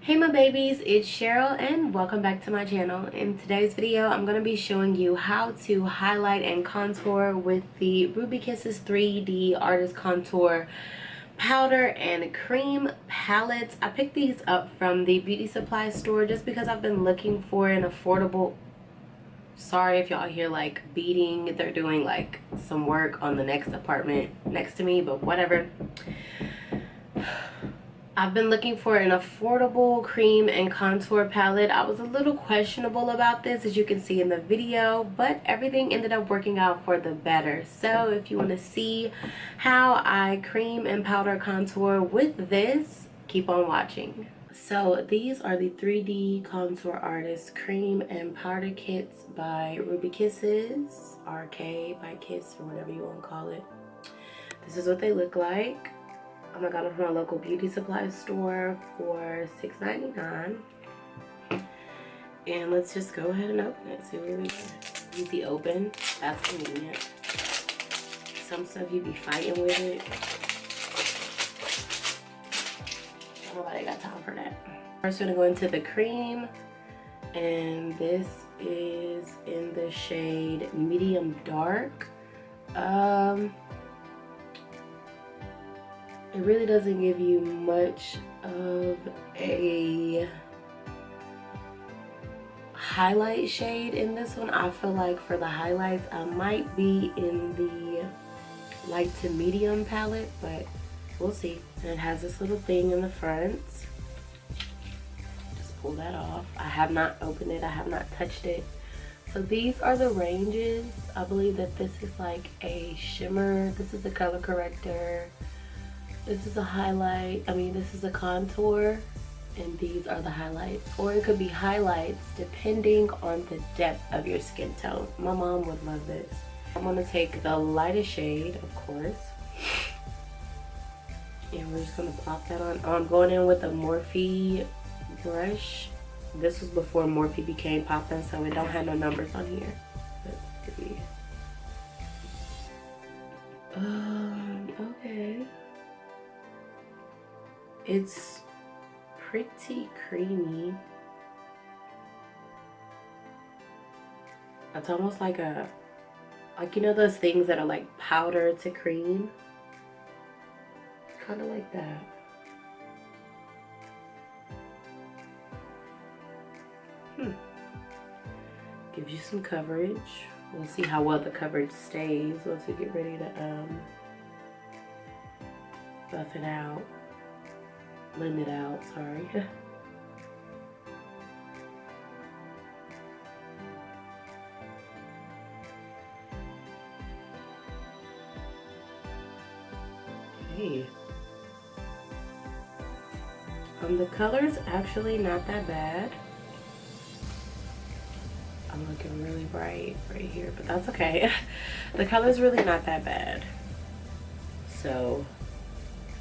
Hey my babies, it's Cheryl and welcome back to my channel. In today's video, I'm going to be showing you how to highlight and contour with the Ruby Kisses 3D Artist Contour Powder and Cream palettes. I picked these up from the beauty supply store just because I've been looking for an affordable... Sorry if y'all hear like beating. They're doing like some work on the next apartment next to me, but whatever. I've been looking for an affordable cream and contour palette. I was a little questionable about this, as you can see in the video, but everything ended up working out for the better. So if you want to see how I cream and powder contour with this, keep on watching. So these are the 3D Contour Artist Cream and Powder Kits by Ruby Kisses, RK by Kiss, or whatever you want to call it. This is what they look like. I got them from a local beauty supply store for $6.99. And let's just go ahead and open it. See where we go. Easy open. That's convenient. Some stuff you be fighting with it. Nobody got time for that. First, we're gonna go into the cream, and this is in the shade medium dark. It really doesn't give you much of a highlight shade in this one. I feel like for the highlights, I might be in the light to medium palette, but we'll see. And it has this little thing in the front. Just pull that off. I have not opened it. I have not touched it. So these are the ranges. I believe that this is like a shimmer. This is a color corrector. This is a highlight, this is a contour, and these are the highlights. Or it could be highlights depending on the depth of your skin tone. My mom would love this. I'm gonna take the lightest shade, of course. And we're just gonna plop that on. I'm going in with a Morphe brush. This was before Morphe became poppin', so it don't have no numbers on here. Let's see. Okay. It's pretty creamy. It's almost like you know those things that are like powder to cream? Kind of like that. Gives you some coverage. We'll see how well the coverage stays once we get ready to buff it out. Blend it out, sorry. Okay. The color's actually not that bad. I'm looking really bright right here, but that's okay. The color's really not that bad. So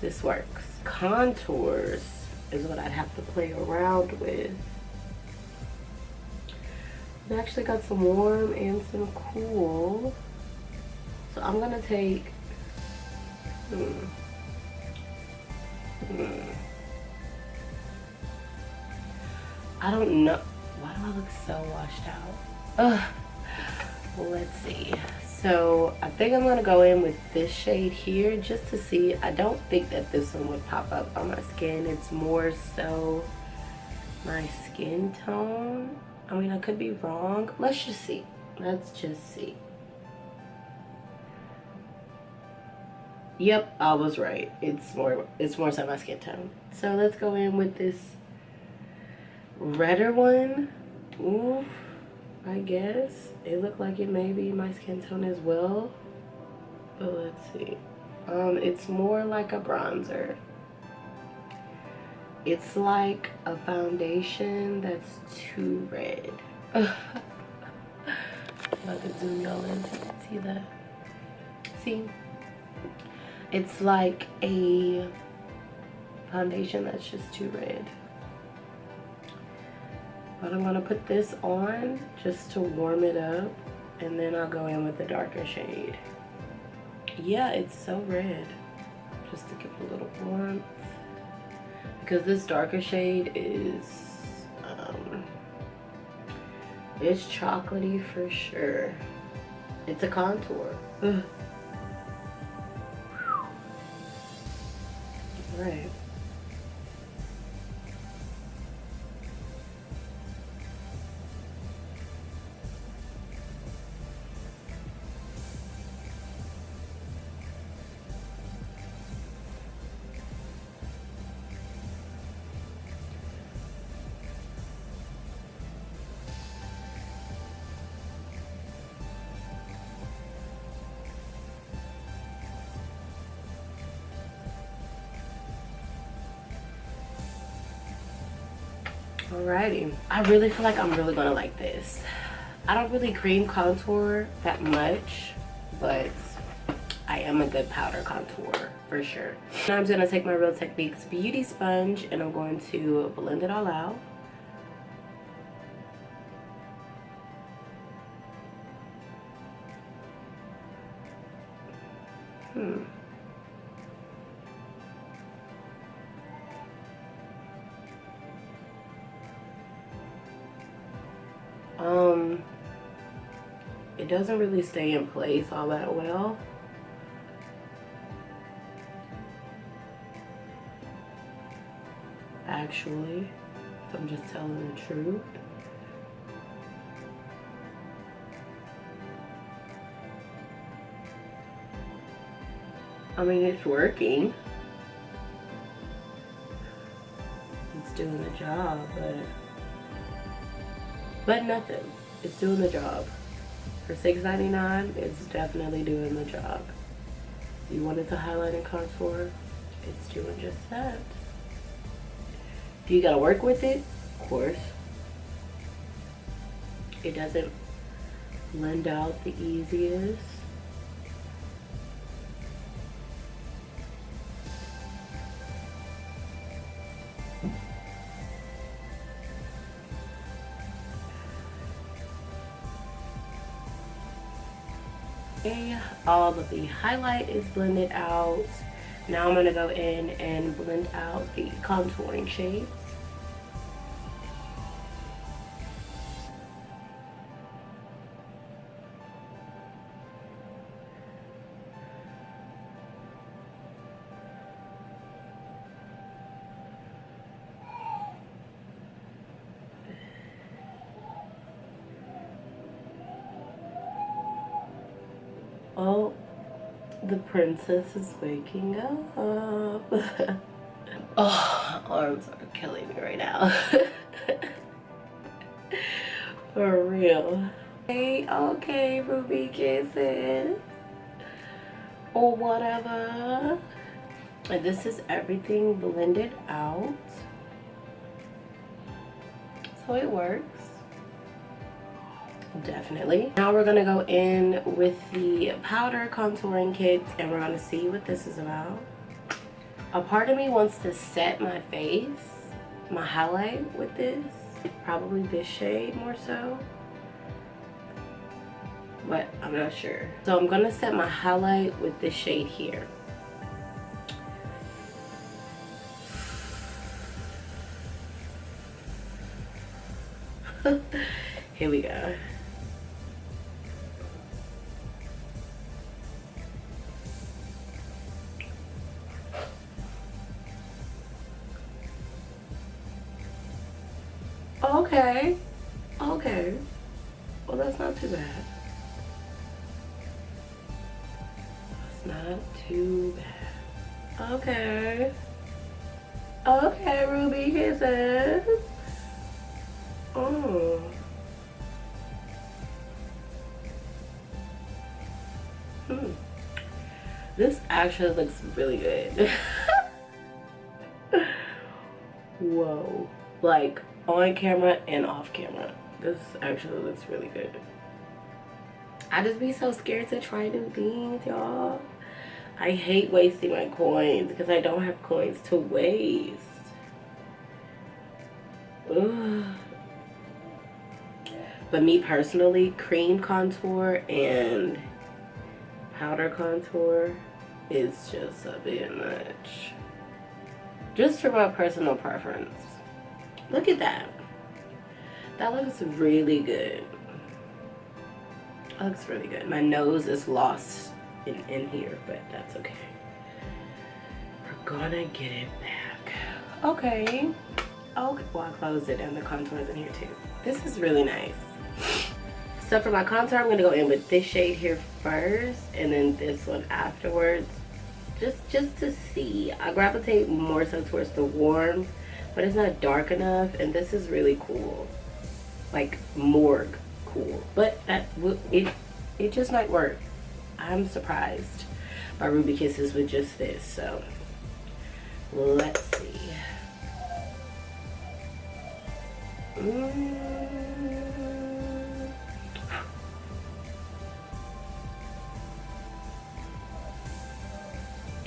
this works. Contours is what I'd have to play around with. I've actually got some warm and some cool. So I'm gonna take I don't know. Why do I look so washed out? Ugh. Well, let's see. So I think I'm gonna go in with this shade here just to see. I don't think that this one would pop up on my skin. It's more so my skin tone. I could be wrong. Let's just see. Let's just see. Yep, I was right. It's more so my skin tone. So let's go in with this redder one. Ooh. I guess it looked like it may be my skin tone as well, but let's see. It's more like a bronzer. It's like a foundation that's too red. If I could zoom y'all in so you can see that. See? It's like a foundation that's just too red. But I'm gonna put this on just to warm it up, and then I'll go in with the darker shade. Yeah, it's so red. Just to give it a little warmth. because this darker shade is it's chocolatey for sure. It's a contour. Ugh. All right. Alrighty, I really feel like I'm really gonna like this. I don't really cream contour that much, but I am a good powder contour for sure. Now I'm just gonna take my Real Techniques beauty sponge and I'm going to blend it all out. It doesn't really stay in place all that well. Actually, if I'm just telling the truth. I mean, it's working. It's doing the job, but nothing. It's doing the job. For $6.99, it's definitely doing the job. You wanted to highlight and contour, it's doing just that. If you gotta work with it, of course. It doesn't blend out the easiest. All of the highlight is blended out. Now I'm going to go in and blend out the contouring shades. Oh, the princess is waking up. Oh, arms are killing me right now. For real. Okay, Ruby Kisses. Or whatever. And this is everything blended out. So it works. Definitely. Now we're gonna go in with the powder contouring kit and we're gonna see what this is about. A part of me wants to set my face, my highlight with this, probably this shade more so, but I'm not sure. So I'm gonna set my highlight with this shade here. Here we go. Okay, okay. Well, that's not too bad. That's not too bad. Okay. Okay, Ruby Kisses. Oh. This actually looks really good. Whoa. Like, on camera and off camera. This actually looks really good. I just be so scared to try new things, y'all. I hate wasting my coins because I don't have coins to waste. Ugh. But me personally, cream contour and powder contour is just a bit much. just for my personal preference. Look at that. That looks really good. That looks really good. My nose is lost in here, but that's okay. We're gonna get it back. Okay. Okay, well, I closed it and the contour's in here too. This is really nice. So for my contour, I'm gonna go in with this shade here first and then this one afterwards. Just to see. I gravitate more so towards the warm, but it's not dark enough, and this is really cool. Like morgue cool. But it just might work. I'm surprised by Ruby Kisses with just this, so let's see.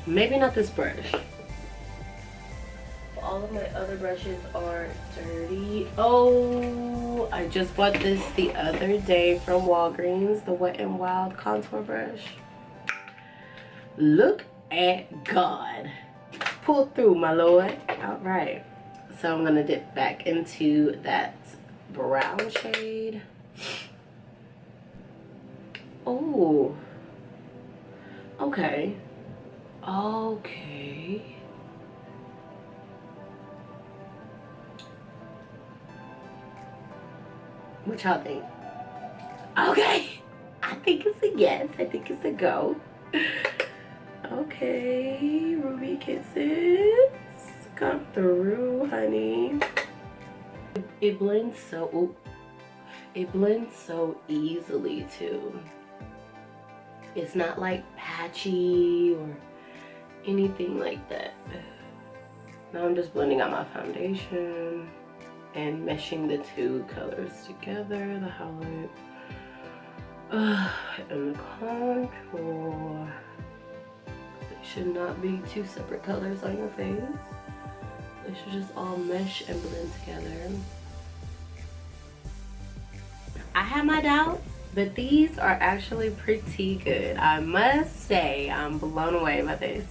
Maybe not this brush. All of my other brushes are dirty. Oh, I just bought this the other day from Walgreens, the Wet n Wild contour brush. Look at God. Pull through, my lord. All right. So I'm gonna dip back into that brown shade. Oh. Okay. Okay. What y'all think? Okay. I think it's a yes. I think it's a go. Okay. Ruby Kisses. Come through, honey. It blends so... Ooh, it blends so easily, too. It's not like patchy or anything like that. Now I'm just blending out my foundation and meshing the two colors together, the highlight and the contour. They should not be two separate colors on your face. They should just all mesh and blend together. I have my doubts, but these are actually pretty good. I must say, I'm blown away by this.